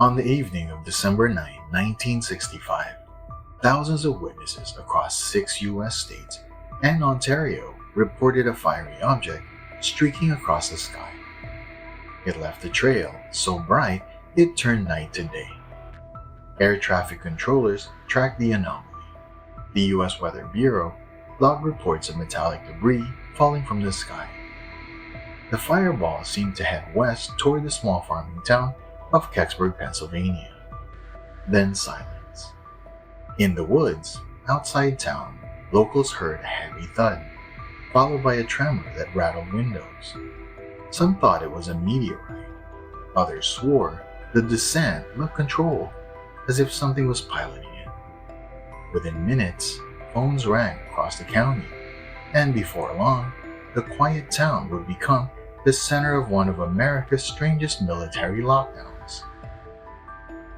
On the evening of December 9, 1965, thousands of witnesses across 6 U.S. states and Ontario reported a fiery object streaking across the sky. It left a trail so bright it turned night to day. Air traffic controllers tracked the anomaly. The U.S. Weather Bureau logged reports of metallic debris falling from the sky. The fireball seemed to head west toward the small farming town of Kecksburg, Pennsylvania. Then silence. In the woods, outside town, locals heard a heavy thud, followed by a tremor that rattled windows. Some thought it was a meteorite. Others swore the descent looked controlled, as if something was piloting it. Within minutes, phones rang across the county, and before long, the quiet town would become the center of one of America's strangest military lockdowns.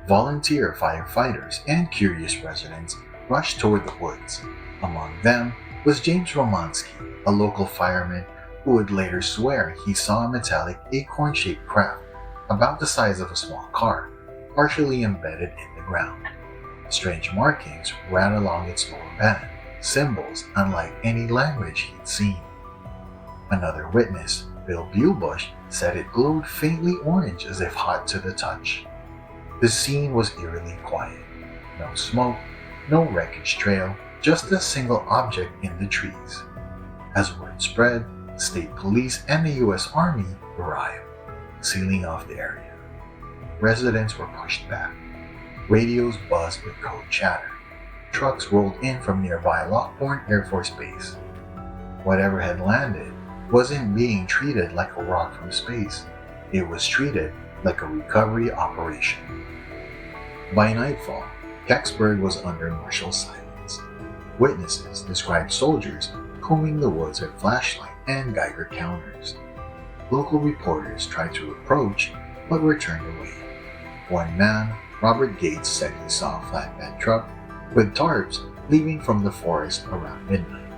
Volunteer firefighters and curious residents rushed toward the woods. Among them was James Romansky, a local fireman who would later swear he saw a metallic acorn-shaped craft about the size of a small car, partially embedded in the ground. Strange markings ran along its lower band, symbols unlike any language he'd seen. Another witness, Bill Buellbush, said it glowed faintly orange as if hot to the touch. The scene was eerily quiet. No smoke, no wreckage trail, just a single object in the trees. As word spread, state police and the U.S. Army arrived, sealing off the area. Residents were pushed back. Radios buzzed with code chatter. Trucks rolled in from nearby Lockbourne Air Force Base. Whatever had landed wasn't being treated like a rock from space. It was treated like a recovery operation. By nightfall, Kecksburg was under martial silence. Witnesses described soldiers combing the woods with flashlight and Geiger counters. Local reporters tried to approach, but were turned away. One man, Robert Gates, said he saw a flatbed truck with tarps leaving from the forest around midnight.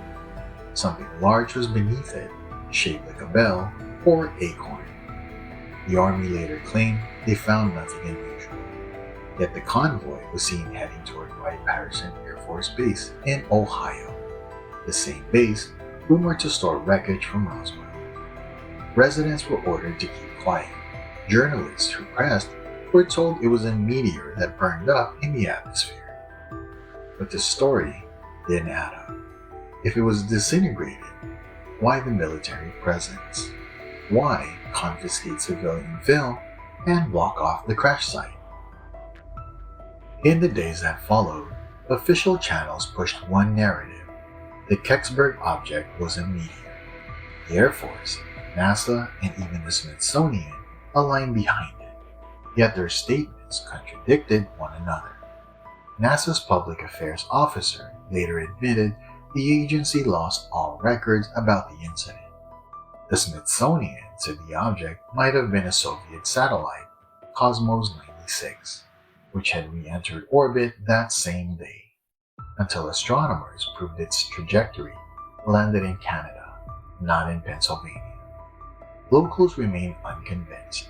Something large was beneath it, shaped like a bell or acorn. The Army later claimed they found nothing unusual. Yet the convoy was seen heading toward Wright-Patterson Air Force Base in Ohio, the same base rumored to store wreckage from Roswell. Residents were ordered to keep quiet. Journalists who pressed were told it was a meteor that burned up in the atmosphere. But the story didn't add up. If it was disintegrated, why the military presence? Why confiscate civilian film and block off the crash site? In the days that followed, official channels pushed one narrative. The Kecksburg object was a meteor. The Air Force, NASA, and even the Smithsonian aligned behind it. Yet their statements contradicted one another. NASA's public affairs officer later admitted the agency lost all records about the incident. The Smithsonian said the object might have been a Soviet satellite, Cosmos 96, which had re-entered orbit that same day, until astronomers proved its trajectory landed in Canada, not in Pennsylvania. Locals remained unconvinced.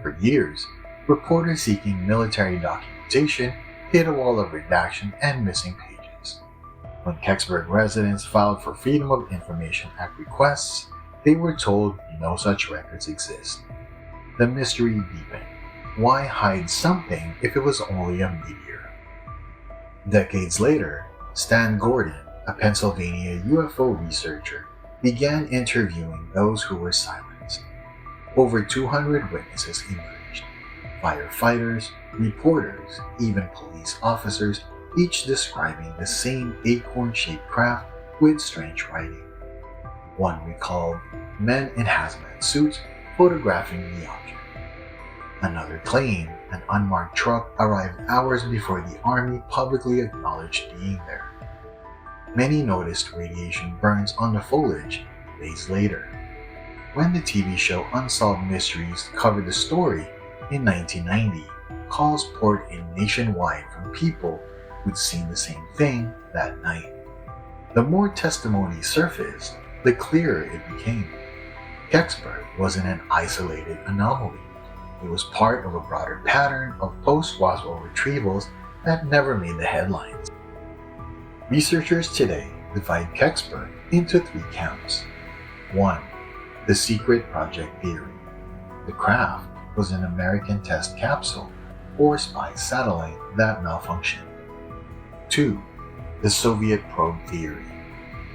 For years, reporters seeking military documentation hit a wall of redaction and missing pages. When Kecksburg residents filed for Freedom of Information Act requests, they were told no such records exist. The mystery deepened. Why hide something if it was only a meteor? Decades later, Stan Gordon, a Pennsylvania UFO researcher, began interviewing those who were silenced. Over 200 witnesses emerged. Firefighters, reporters, even police officers, each describing the same acorn-shaped craft with strange writing. One recalled men in hazmat suits photographing the object. Another claimed an unmarked truck arrived hours before the Army publicly acknowledged being there. Many noticed radiation burns on the foliage days later. When the TV show Unsolved Mysteries covered the story in 1990, calls poured in nationwide from people who'd seen the same thing that night. The more testimony surfaced, the clearer it became. Kecksburg wasn't an isolated anomaly. It was part of a broader pattern of post-Roswell retrievals that never made the headlines. Researchers today divide Kecksburg into three camps. 1. The secret project theory. The craft was an American test capsule or spy satellite that malfunctioned. 2. The Soviet probe theory.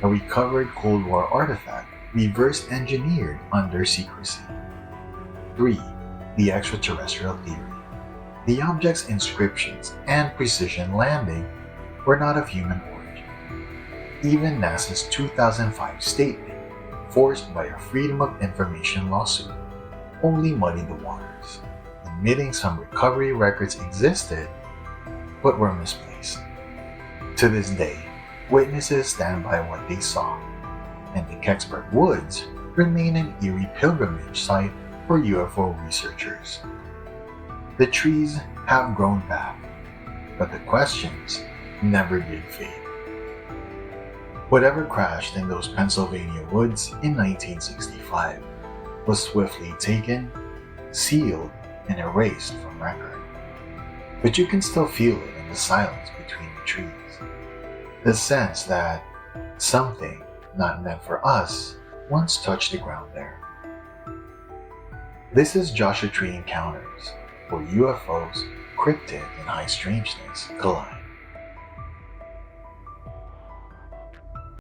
A recovered Cold War artifact reverse engineered under secrecy. 3. The extraterrestrial theory. The object's inscriptions and precision landing were not of human origin. Even NASA's 2005 statement, forced by a Freedom of Information lawsuit, only muddied the waters, admitting some recovery records existed but were misplaced. To this day, witnesses stand by what they saw, and the Kecksburg Woods remain an eerie pilgrimage site for UFO researchers. The trees have grown back, but the questions never did fade. Whatever crashed in those Pennsylvania woods in 1965 was swiftly taken, sealed, and erased from record. But you can still feel it in the silence between the trees. The sense that something not meant for us once touched the ground there. This is Joshua Tree Encounters, where UFOs, cryptids, and high strangeness collide.